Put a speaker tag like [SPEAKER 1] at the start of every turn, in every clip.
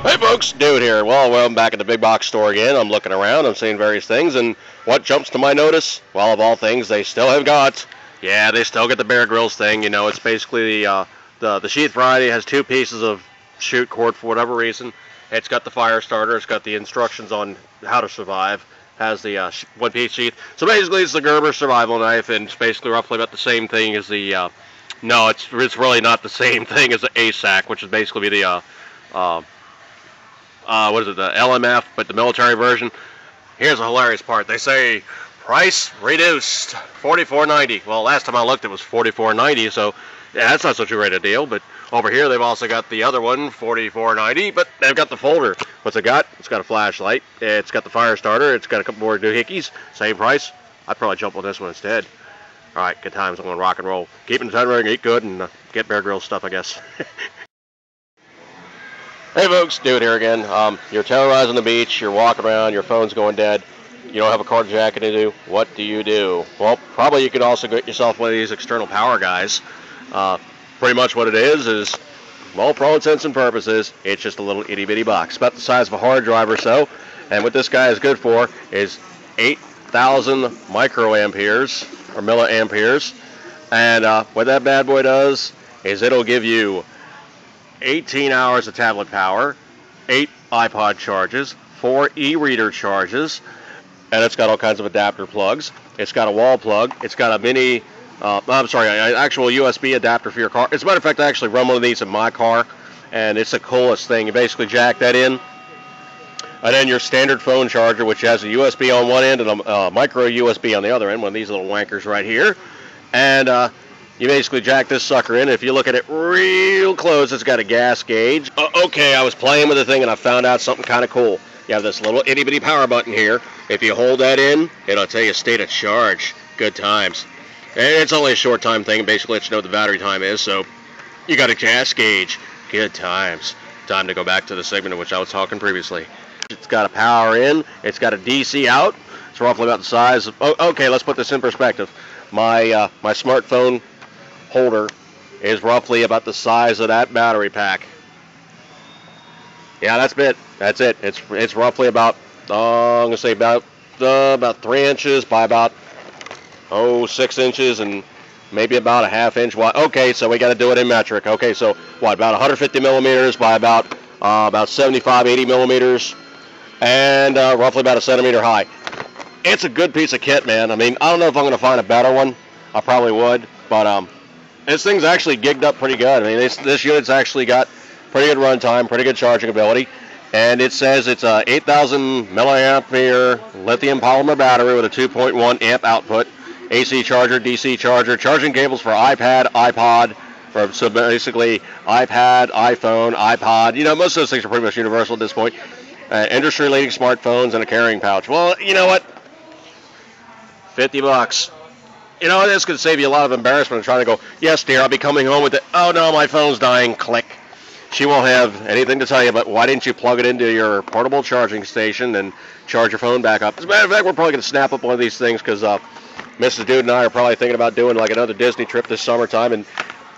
[SPEAKER 1] Hey folks, Dude here. Well, I'm back at the big box store again. I'm looking around, I'm seeing various things, and what jumps to my notice? Well, of all things, they still have got, yeah, they still get the Bear Grylls thing. You know, it's basically the sheath variety. Has two pieces of chute cord for whatever reason. It's got the fire starter, it's got the instructions on how to survive, has the one-piece sheath. So basically it's the Gerber survival knife, and it's basically roughly about the same thing as the, no, it's really not the same thing as the ASAC, which is basically the, what is it, the LMF, but the military version. Here's a hilarious part. They say, price reduced, $44.90. Well, last time I looked, it was $44.90, so yeah, that's not such a great a deal. But over here, they've also got the other one, $44.90, but they've got the folder. What's it got? It's got a flashlight. It's got the fire starter. It's got a couple more doohickeys. Same price. I'd probably jump on this one instead. All right, good times. I'm going to rock and roll. Keep in the time ring, eat good, and get Bear Grylls stuff, I guess. Hey folks, Dude here again. You're terrorizing the beach, you're walking around, your phone's going dead, you don't have a cardiac jacket to do. What do you do? Well, probably you could also get yourself one of these external power guys. Pretty much what it is, well, for all intents and purposes, it's just a little itty bitty box, about the size of a hard drive or so. And what this guy is good for is 8,000 microamperes, or milliamperes. And what that bad boy does is it'll give you 18 hours of tablet power, 8 iPod charges, 4 e-reader charges, and it's got all kinds of adapter plugs. It's got a wall plug. It's got a mini, actual USB adapter for your car. As a matter of fact, I actually run one of these in my car, and it's the coolest thing. You basically jack that in, and then your standard phone charger, which has a USB on one end and a micro USB on the other end, one of these little wankers right here, and you basically jack this sucker in. If you look at it real close, it's got a gas gauge. Okay, I was playing with the thing and I found out something kind of cool. You have this little itty bitty power button here. If you hold that in, it'll tell you state of charge. Good times. And it's only a short time thing. Basically lets you know what the battery time is. So you got a gas gauge. Good times. Time to go back to the segment in which I was talking previously. It's got a power in. It's got a DC out. It's roughly about the size of, okay, let's put this in perspective. My smartphone holder is roughly about the size of that battery pack. Yeah, that's it. It's roughly about I'm gonna say about 3 inches by about 6 inches and maybe about a ½ inch wide. Okay, so we got to do it in metric. Okay, so what, about 150 millimeters by about 75, 80 millimeters, and roughly about a centimeter high. It's a good piece of kit, man. I mean, I don't know if I'm gonna find a better one. I probably would, but this thing's actually gigged up pretty good. I mean, this unit's actually got pretty good runtime, pretty good charging ability, and it says it's a 8,000 milliampere lithium polymer battery with a 2.1 amp output, AC charger, DC charger, charging cables for iPad, iPod, so basically iPad, iPhone, iPod. You know, most of those things are pretty much universal at this point. Industry-leading smartphones and a carrying pouch. Well, you know what? $50. You know, this could save you a lot of embarrassment of trying to go, yes, dear, I'll be coming home with it. Oh, no, my phone's dying. Click. She won't have anything to tell you, but why didn't you plug it into your portable charging station and charge your phone back up? As a matter of fact, we're probably going to snap up one of these things because Mrs. Dude and I are probably thinking about doing like another Disney trip this summertime. And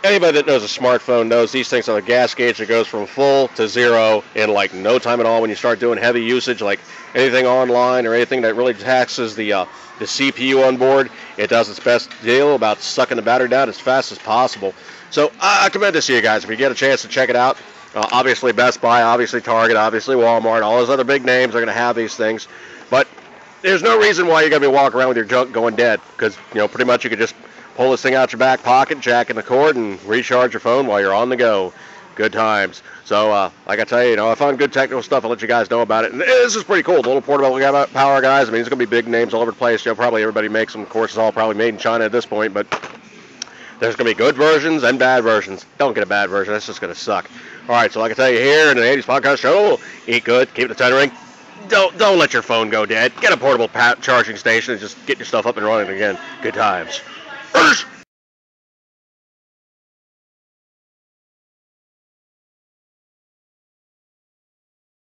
[SPEAKER 1] anybody that knows a smartphone knows these things have a gas gauge that goes from full to zero in like no time at all. When you start doing heavy usage, like anything online or anything that really taxes the CPU on board, it does its best deal about sucking the battery down as fast as possible. So I commend this to you guys if you get a chance to check it out. Obviously Best Buy, obviously Target, obviously Walmart, all those other big names are going to have these things. But there's no reason why you're going to be walking around with your junk going dead, because, you know, pretty much you could just pull this thing out your back pocket, jack in the cord, and recharge your phone while you're on the go. Good times. So, like I tell you, I found good technical stuff. I'll let you guys know about it. And this is pretty cool. The little portable power guys. I mean, it's going to be big names all over the place. Probably everybody makes them. Of course, it's all probably made in China at this point. But there's going to be good versions and bad versions. Don't get a bad version. That's just going to suck. All right, so like I tell you here in the 80s Podcast Show, eat good, keep the tethering. Don't let your phone go dead. Get a portable charging station and just get your stuff up and running again. Good times.